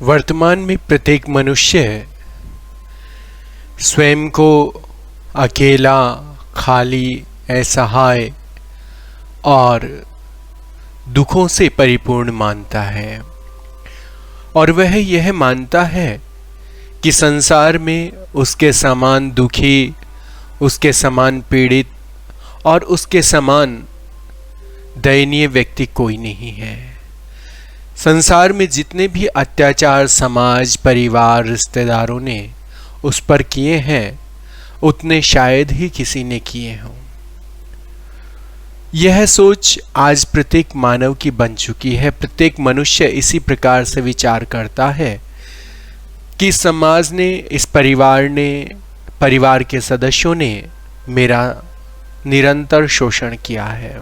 वर्तमान में प्रत्येक मनुष्य स्वयं को अकेला, खाली, असहाय और दुखों से परिपूर्ण मानता है और वह यह मानता है कि संसार में उसके समान दुखी, उसके समान पीड़ित और उसके समान दयनीय व्यक्ति कोई नहीं है। संसार में जितने भी अत्याचार समाज, परिवार, रिश्तेदारों ने उस पर किए हैं उतने शायद ही किसी ने किए हों। यह सोच आज प्रत्येक मानव की बन चुकी है। प्रत्येक मनुष्य इसी प्रकार से विचार करता है कि समाज ने, इस परिवार ने, परिवार के सदस्यों ने मेरा निरंतर शोषण किया है।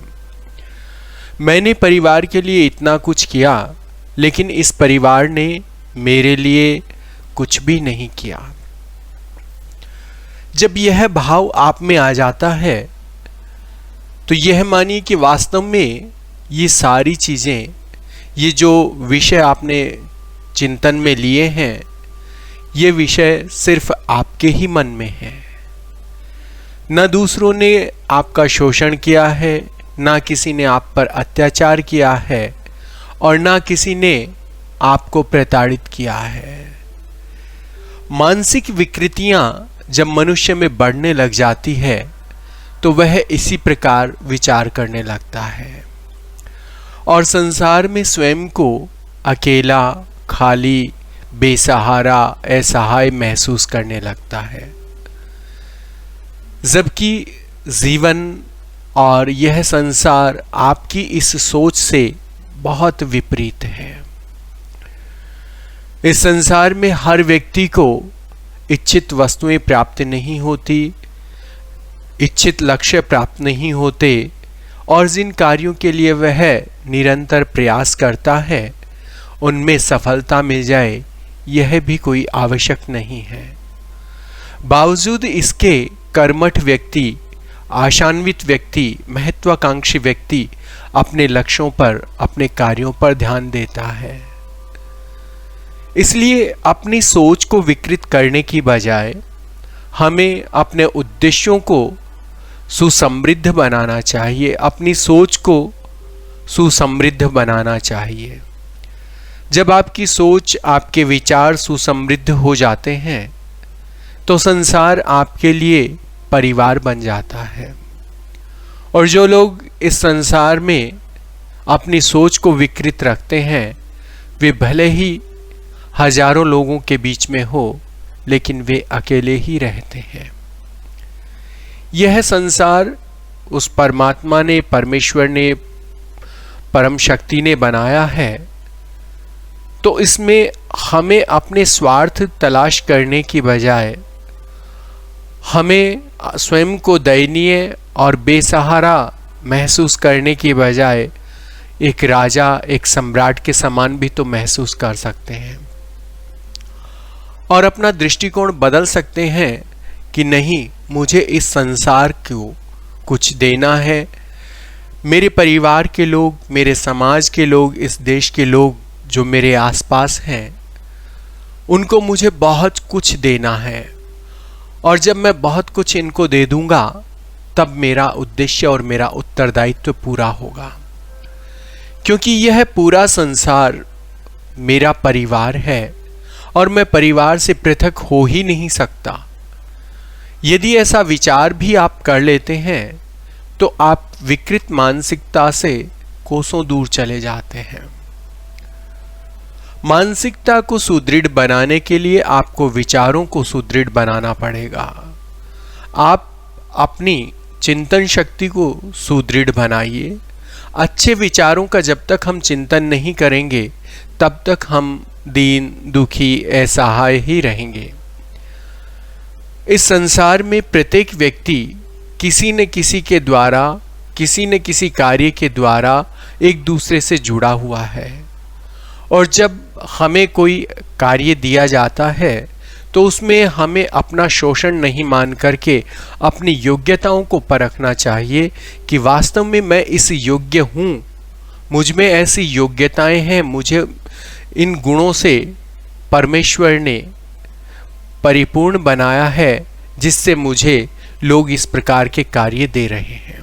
मैंने परिवार के लिए इतना कुछ किया लेकिन इस परिवार ने मेरे लिए कुछ भी नहीं किया। जब यह भाव आप में आ जाता है तो यह मानिए कि वास्तव में ये सारी चीजें, ये जो विषय आपने चिंतन में लिए हैं, ये विषय सिर्फ आपके ही मन में है। न दूसरों ने आपका शोषण किया है, ना किसी ने आप पर अत्याचार किया है और ना किसी ने आपको प्रताड़ित किया है। मानसिक विकृतियां जब मनुष्य में बढ़ने लग जाती है तो वह इसी प्रकार विचार करने लगता है और संसार में स्वयं को अकेला, खाली, बेसहारा, असहाय महसूस करने लगता है। जबकि जीवन और यह संसार आपकी इस सोच से बहुत विपरीत है। इस संसार में हर व्यक्ति को इच्छित वस्तुएं प्राप्त नहीं होती, इच्छित लक्ष्य प्राप्त नहीं होते और जिन कार्यों के लिए वह निरंतर प्रयास करता है उनमें सफलता मिल जाए यह भी कोई आवश्यक नहीं है। बावजूद इसके कर्मठ व्यक्ति, आशान्वित व्यक्ति, महत्वाकांक्षी व्यक्ति अपने लक्ष्यों पर, अपने कार्यों पर ध्यान देता है। इसलिए अपनी सोच को विकृत करने की बजाय हमें अपने उद्देश्यों को सुसमृद्ध बनाना चाहिए, अपनी सोच को सुसमृद्ध बनाना चाहिए। जब आपकी सोच, आपके विचार सुसमृद्ध हो जाते हैं तो संसार आपके लिए परिवार बन जाता है और जो लोग इस संसार में अपनी सोच को विकृत रखते हैं वे भले ही हजारों लोगों के बीच में हो लेकिन वे अकेले ही रहते हैं। यह संसार उस परमात्मा ने, परमेश्वर ने, परम शक्ति ने बनाया है तो इसमें हमें अपने स्वार्थ तलाश करने की बजाय हमें स्वयं को दयनीय और बेसहारा महसूस करने की बजाय एक राजा, एक सम्राट के समान भी तो महसूस कर सकते हैं और अपना दृष्टिकोण बदल सकते हैं कि नहीं, मुझे इस संसार को कुछ देना है। मेरे परिवार के लोग, मेरे समाज के लोग, इस देश के लोग जो मेरे आसपास हैं उनको मुझे बहुत कुछ देना है और जब मैं बहुत कुछ इनको दे दूंगा तब मेरा उद्देश्य और मेरा उत्तरदायित्व पूरा होगा, क्योंकि यह पूरा संसार मेरा परिवार है और मैं परिवार से पृथक हो ही नहीं सकता। यदि ऐसा विचार भी आप कर लेते हैं तो आप विकृत मानसिकता से कोसों दूर चले जाते हैं। मानसिकता को सुदृढ़ बनाने के लिए आपको विचारों को सुदृढ़ बनाना पड़ेगा। आप अपनी चिंतन शक्ति को सुदृढ़ बनाइए। अच्छे विचारों का जब तक हम चिंतन नहीं करेंगे तब तक हम दीन, दुखी, असहाय ही रहेंगे। इस संसार में प्रत्येक व्यक्ति किसी न किसी के द्वारा, किसी न किसी कार्य के द्वारा एक दूसरे से जुड़ा हुआ है और जब हमें कोई कार्य दिया जाता है तो उसमें हमें अपना शोषण नहीं मान करके अपनी योग्यताओं को परखना चाहिए कि वास्तव में मैं इस योग्य हूँ, मुझ में ऐसी योग्यताएं हैं, मुझे इन गुणों से परमेश्वर ने परिपूर्ण बनाया है, जिससे मुझे लोग इस प्रकार के कार्य दे रहे हैं।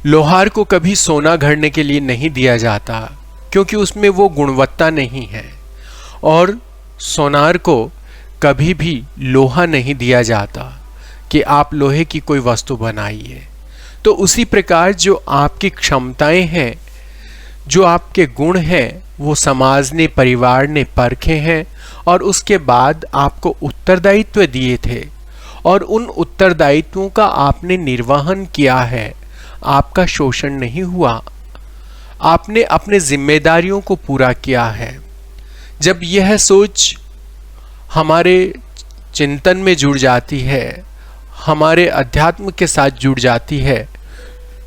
लोहार को कभी सोना घड़ने के लिए नहीं दिया जाता, क्योंकि उसमें वो गुणवत्ता नहीं है, और सोनार को कभी भी लोहा नहीं दिया जाता कि आप लोहे की कोई वस्तु बनाइए। तो उसी प्रकार जो आपकी क्षमताएं हैं, जो आपके गुण हैं, वो समाज ने, परिवार ने परखे हैं और उसके बाद आपको उत्तरदायित्व दिए थे, और उन उत्तरदायित्वों का आपने निर्वहन किया है। आपका शोषण नहीं हुआ, आपने अपने जिम्मेदारियों को पूरा किया है। जब यह सोच हमारे चिंतन में जुड़ जाती है, हमारे अध्यात्म के साथ जुड़ जाती है,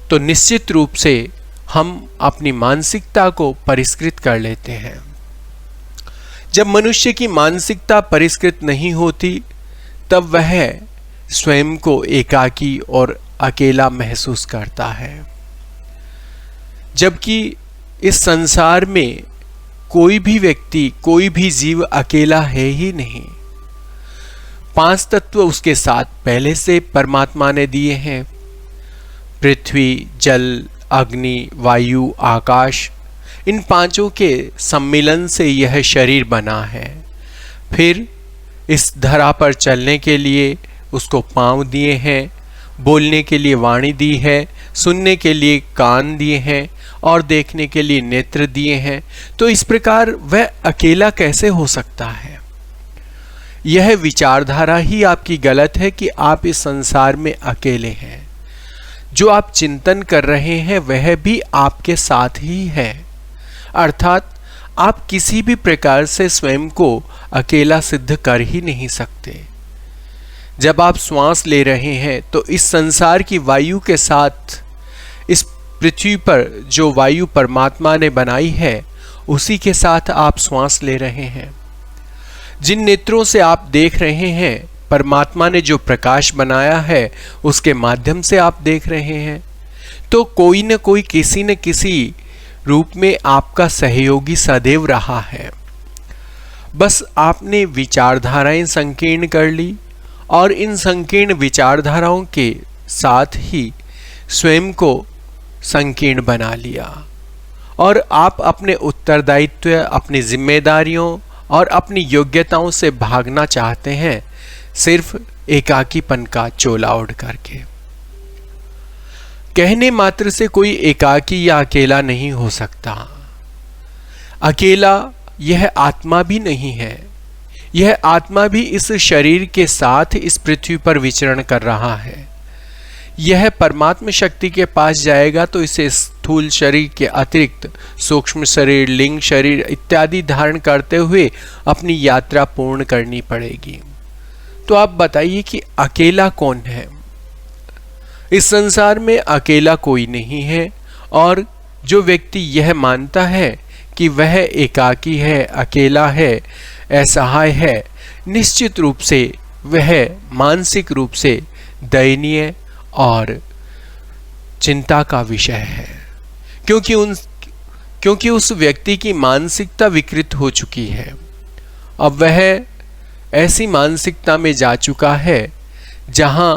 तो निश्चित रूप से हम अपनी मानसिकता को परिष्कृत कर लेते हैं। जब मनुष्य की मानसिकता परिष्कृत नहीं होती, तब वह स्वयं को एकाकी और अकेला महसूस करता है। जबकि इस संसार में कोई भी व्यक्ति, कोई भी जीव अकेला है ही नहीं। 5 तत्व उसके साथ पहले से परमात्मा ने दिए हैं। पृथ्वी, जल, अग्नि, वायु, आकाश, इन 5 के सम्मिलन से यह शरीर बना है। फिर इस धरा पर चलने के लिए उसको पांव दिए हैं, बोलने के लिए वाणी दी है, सुनने के लिए कान दिए हैं और देखने के लिए नेत्र दिए हैं। तो इस प्रकार वह अकेला कैसे हो सकता है? यह विचारधारा ही आपकी गलत है कि आप इस संसार में अकेले हैं। जो आप चिंतन कर रहे हैं वह भी आपके साथ ही है, अर्थात आप किसी भी प्रकार से स्वयं को अकेला सिद्ध कर ही नहीं सकते। जब आप श्वास ले रहे हैं तो इस संसार की वायु के साथ इस पृथ्वी पर जो वायु परमात्मा ने बनाई है, उसी के साथ आप श्वास ले रहे हैं। जिन नेत्रों से आप देख रहे हैं, परमात्मा ने जो प्रकाश बनाया है उसके माध्यम से आप देख रहे हैं। तो कोई न कोई, किसी न किसी रूप में आपका सहयोगी सदैव रहा है। बस आपने विचारधाराएं संकीर्ण कर ली और इन संकीर्ण विचारधाराओं के साथ ही स्वयं को संकीर्ण बना लिया, और आप अपने उत्तरदायित्व, अपनी जिम्मेदारियों और अपनी योग्यताओं से भागना चाहते हैं, सिर्फ एकाकीपन का चोला ओढ़ करके। कहने मात्र से कोई एकाकी या अकेला नहीं हो सकता। अकेला यह आत्मा भी नहीं है। यह आत्मा भी इस शरीर के साथ इस पृथ्वी पर विचरण कर रहा है। यह परमात्म शक्ति के पास जाएगा तो इसे स्थूल शरीर के अतिरिक्त सूक्ष्म शरीर, लिंग शरीर इत्यादि धारण करते हुए अपनी यात्रा पूर्ण करनी पड़ेगी। तो आप बताइए कि अकेला कौन है? इस संसार में अकेला कोई नहीं है, और जो व्यक्ति यह मानता है कि वह एकाकी है, अकेला है, असहाय है, निश्चित रूप से वह मानसिक रूप से दयनीय और चिंता का विषय है, क्योंकि उस व्यक्ति की मानसिकता विकृत हो चुकी है। अब वह ऐसी मानसिकता में जा चुका है जहां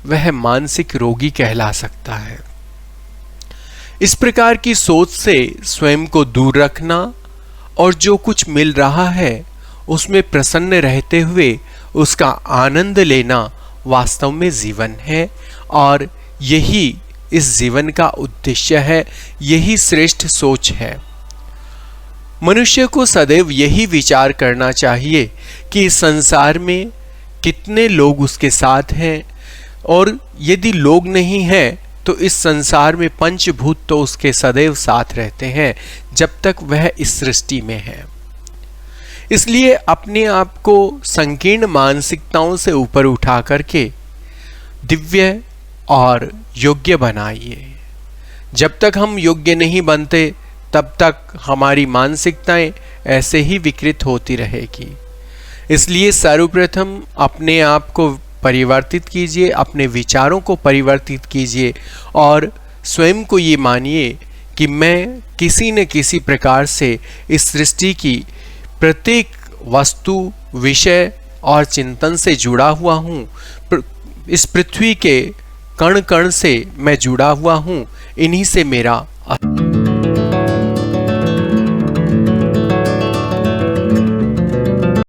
वह मानसिक रोगी कहला सकता है। इस प्रकार की सोच से स्वयं को दूर रखना और जो कुछ मिल रहा है उसमें प्रसन्न रहते हुए उसका आनंद लेना वास्तव में जीवन है, और यही इस जीवन का उद्देश्य है, यही श्रेष्ठ सोच है। मनुष्य को सदैव यही विचार करना चाहिए कि इस संसार में कितने लोग उसके साथ हैं, और यदि लोग नहीं हैं तो इस संसार में पंचभूत तो उसके सदैव साथ रहते हैं जब तक वह इस सृष्टि में है। इसलिए अपने आप को संकीर्ण मानसिकताओं से ऊपर उठा करके दिव्य और योग्य बनाइए। जब तक हम योग्य नहीं बनते तब तक हमारी मानसिकताएं ऐसे ही विकृत होती रहेगी। इसलिए सर्वप्रथम अपने आप को परिवर्तित कीजिए, अपने विचारों को परिवर्तित कीजिए और स्वयं को ये मानिए कि मैं किसी न किसी प्रकार से इस सृष्टि की प्रत्येक वस्तु, विषय और चिंतन से जुड़ा हुआ हूँ। इस पृथ्वी के कण कण से मैं जुड़ा हुआ हूँ। इन्हीं से मेरा